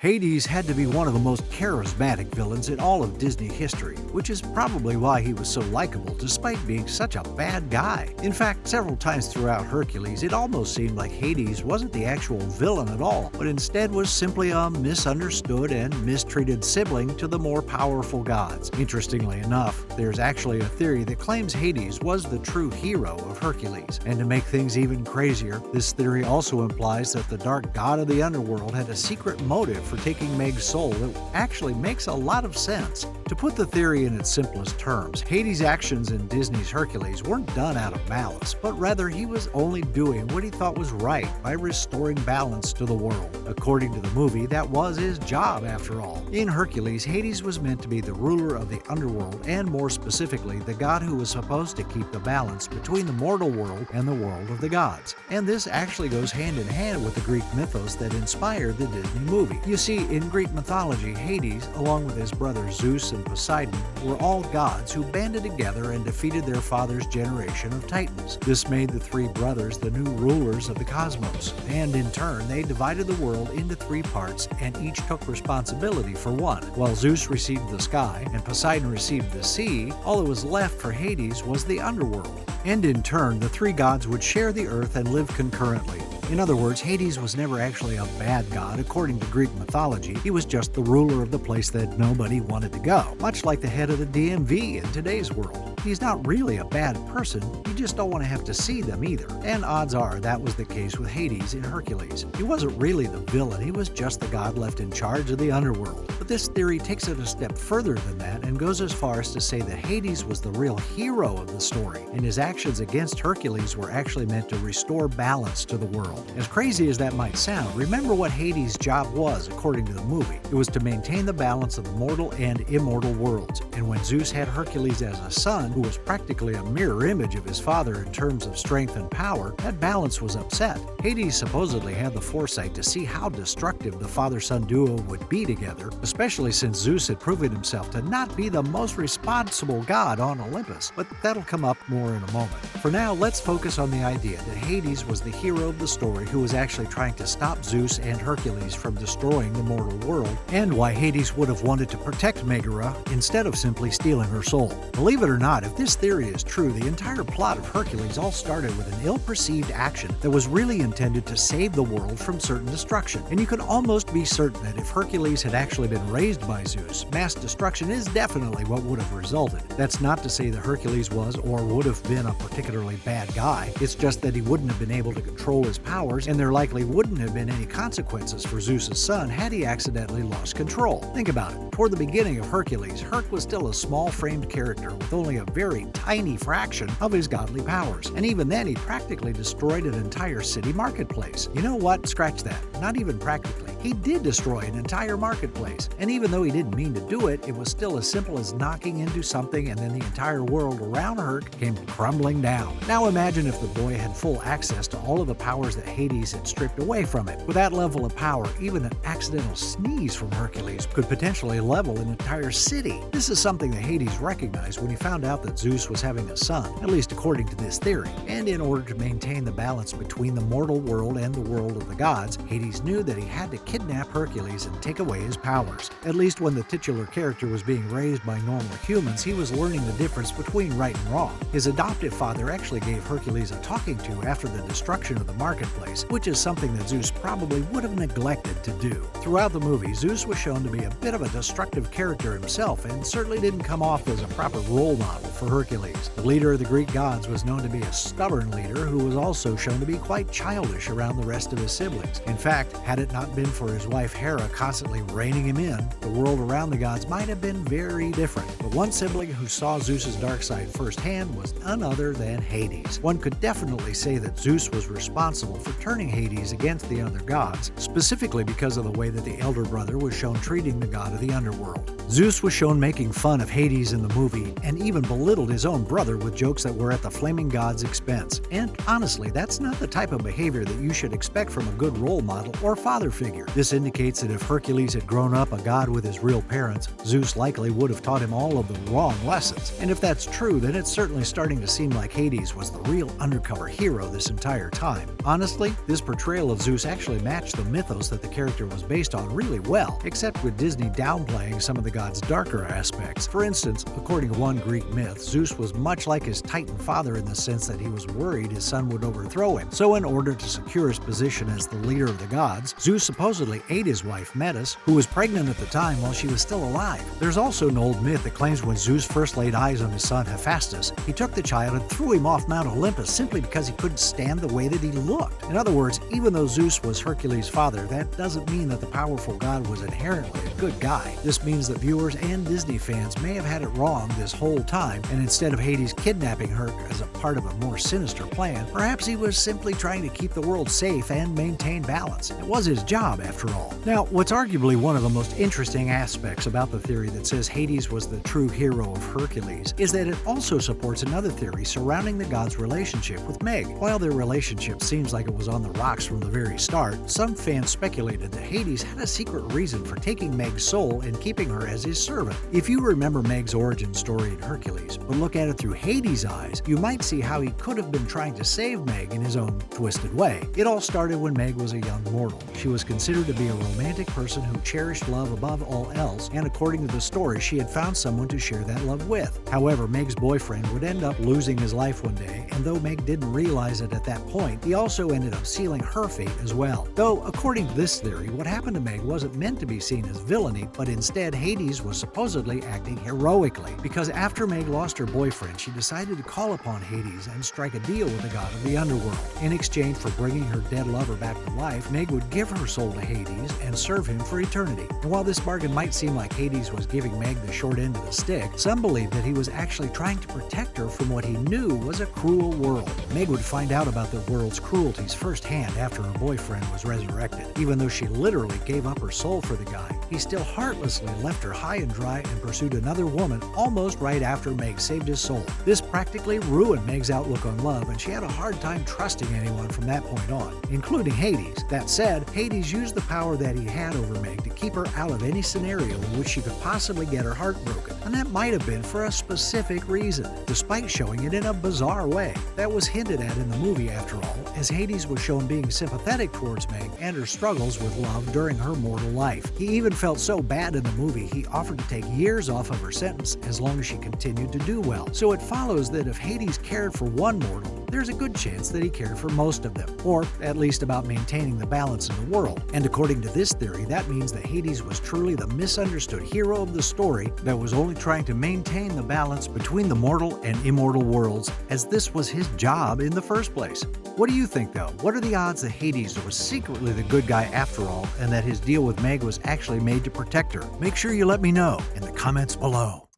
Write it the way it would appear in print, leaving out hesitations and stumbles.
Hades had to be one of the most charismatic villains in all of Disney history, which is probably why he was so likable despite being such a bad guy. In fact, several times throughout Hercules, it almost seemed like Hades wasn't the actual villain at all, but instead was simply a misunderstood and mistreated sibling to the more powerful gods. Interestingly enough, there's actually a theory that claims Hades was the true hero of Hercules. And to make things even crazier, this theory also implies that the dark god of the underworld had a secret motive for taking Meg's soul that actually makes a lot of sense. To put the theory in its simplest terms, Hades' actions in Disney's Hercules weren't done out of malice, but rather he was only doing what he thought was right by restoring balance to the world. According to the movie, that was his job after all. In Hercules, Hades was meant to be the ruler of the underworld and more specifically, the god who was supposed to keep the balance between the mortal world and the world of the gods. And this actually goes hand in hand with the Greek mythos that inspired the Disney movie. You see, in Greek mythology, Hades, along with his brothers Zeus and Poseidon, were all gods who banded together and defeated their father's generation of titans. This made the three brothers the new rulers of the cosmos, and in turn, they divided the world into three parts and each took responsibility for one. While Zeus received the sky and Poseidon received the sea, all that was left for Hades was the underworld. And in turn, the three gods would share the earth and live concurrently. In other words, Hades was never actually a bad god according to Greek mythology. He was just the ruler of the place that nobody wanted to go, much like the head of the DMV in today's world. He's not really a bad person, you just don't want to have to see them either. And odds are that was the case with Hades in Hercules. He wasn't really the villain, he was just the god left in charge of the underworld. But this theory takes it a step further than that and goes as far as to say that Hades was the real hero of the story, and his actions against Hercules were actually meant to restore balance to the world. As crazy as that might sound, remember what Hades' job was according to the movie. It was to maintain the balance of the mortal and immortal worlds, and when Zeus had Hercules as a son, who was practically a mirror image of his father in terms of strength and power, that balance was upset. Hades supposedly had the foresight to see how destructive the father-son duo would be together, especially since Zeus had proven himself to not be the most responsible god on Olympus, but that'll come up more in a moment. For now, let's focus on the idea that Hades was the hero of the story who was actually trying to stop Zeus and Hercules from destroying the mortal world, and why Hades would have wanted to protect Megara instead of simply stealing her soul. Believe it or not, if this theory is true, the entire plot of Hercules all started with an ill-perceived action that was really intended to save the world from certain destruction. And you can almost be certain that if Hercules had actually been raised by Zeus, mass destruction is definitely what would have resulted. That's not to say that Hercules was or would have been a particularly bad guy, it's just that he wouldn't have been able to control his powers, and there likely wouldn't have been any consequences for Zeus' son had he accidentally lost control. Think about it. Toward the beginning of Hercules, Herc was still a small-framed character with only a very tiny fraction of his godly powers, and even then he practically destroyed an entire city marketplace. You know what? Scratch that. Not even practically. He did destroy an entire marketplace, and even though he didn't mean to do it, it was still as simple as knocking into something and then the entire world around Herc came crumbling down. Now imagine if the boy had full access to all of the powers that Hades had stripped away from it. With that level of power, even an accidental sneeze from Hercules could potentially level an entire city. This is something that Hades recognized when he found out that Zeus was having a son, at least according to this theory. And in order to maintain the balance between the mortal world and the world of the gods, Hades knew that he had to kidnap Hercules and take away his powers. At least when the titular character was being raised by normal humans, he was learning the difference between right and wrong. His adoptive father actually gave Hercules a talking to after the destruction of the marketplace, which is something that Zeus probably would have neglected to do. Throughout the movie, Zeus was shown to be a bit of a destructive character himself and certainly didn't come off as a proper role model for Hercules. The leader of the Greek gods was known to be a stubborn leader who was also shown to be quite childish around the rest of his siblings. In fact, had it not been for his wife Hera constantly reining him in, the world around the gods might have been very different. But one sibling who saw Zeus's dark side firsthand was none other than Hades. One could definitely say that Zeus was responsible for turning Hades against the other gods, specifically because of the way that the elder brother was shown treating the god of the underworld. Zeus was shown making fun of Hades in the movie and even belittled his own brother with jokes that were at the flaming god's expense. And honestly, that's not the type of behavior that you should expect from a good role model or father figure. This indicates that if Hercules had grown up a god with his real parents, Zeus likely would have taught him all of the wrong lessons. And if that's true, then it's certainly starting to seem like Hades was the real undercover hero this entire time. Honestly, this portrayal of Zeus actually matched the mythos that the character was based on really well, except with Disney downplaying some of the god's darker aspects. For instance, according to one Greek myth, Zeus was much like his Titan father in the sense that he was worried his son would overthrow him. So in order to secure his position as the leader of the gods, Zeus supposedly ate his wife Metis, who was pregnant at the time while she was still alive. There's also an old myth that claims when Zeus first laid eyes on his son Hephaestus, he took the child and threw him off Mount Olympus simply because he couldn't stand the way that he looked. In other words, even though Zeus was Hercules' father, that doesn't mean that the powerful god was inherently a good guy. This means that viewers and Disney fans may have had it wrong this whole time, and instead of Hades kidnapping Herc as a part of a more sinister plan, perhaps he was simply trying to keep the world safe and maintain balance. It was his job, after all. Now, what's arguably one of the most interesting aspects about the theory that says Hades was the true hero of Hercules is that it also supports another theory surrounding the god's relationship with Meg. While their relationship seems like it was on the rocks from the very start, some fans speculated that Hades had a secret reason for taking Meg's soul and keeping her as his servant. If you remember Meg's origin story in Hercules, but look at it through Hades' eyes, you might see how he could have been trying to save Meg in his own twisted way. It all started when Meg was a young mortal. She was considered to be a romantic person who cherished love above all else, and according to the story, she had found someone to share that love with. However, Meg's boyfriend would end up losing his life one day, and though Meg didn't realize it at that point, he also ended up sealing her fate as well. Though, according to this theory, what happened to Meg wasn't meant to be seen as villainy, but instead Hades was supposedly acting heroically, because after Meg lost her boyfriend, she decided to call upon Hades and strike a deal with the god of the underworld. In exchange for bringing her dead lover back to life, Meg would give her soul to Hades and serve him for eternity. And while this bargain might seem like Hades was giving Meg the short end of the stick, some believe that he was actually trying to protect her from what he knew was a cruel world. Meg would find out about the world's cruelties firsthand after her boyfriend was resurrected. Even though she literally gave up her soul for the guy, he still heartlessly left her high and dry and pursued another woman almost right after Meg saved his soul. This practically ruined Meg's outlook on love, and she had a hard time trusting anyone from that point on, including Hades. That said, Hades used the power that he had over Meg to keep her out of any scenario in which she could possibly get her heart broken, and that might have been for a specific reason, despite showing it in a bizarre way. That was hinted at in the movie, after all, as Hades was shown being sympathetic towards Meg and her struggles with love during her mortal life. He even felt so bad in the movie he offered to take years off of her sentence as long as she continued to do well. So it follows that if Hades cared for one mortal, there's a good chance that he cared for most of them, or at least about maintaining the balance in the world. And according to this theory, that means that Hades was truly the misunderstood hero of the story that was only trying to maintain the balance between the mortal and immortal worlds, as this was his job in the first place. What do you think, though? What are the odds that Hades was secretly the good guy after all, and that his deal with Meg was actually made to protect her? Make sure you let me know in the comments below.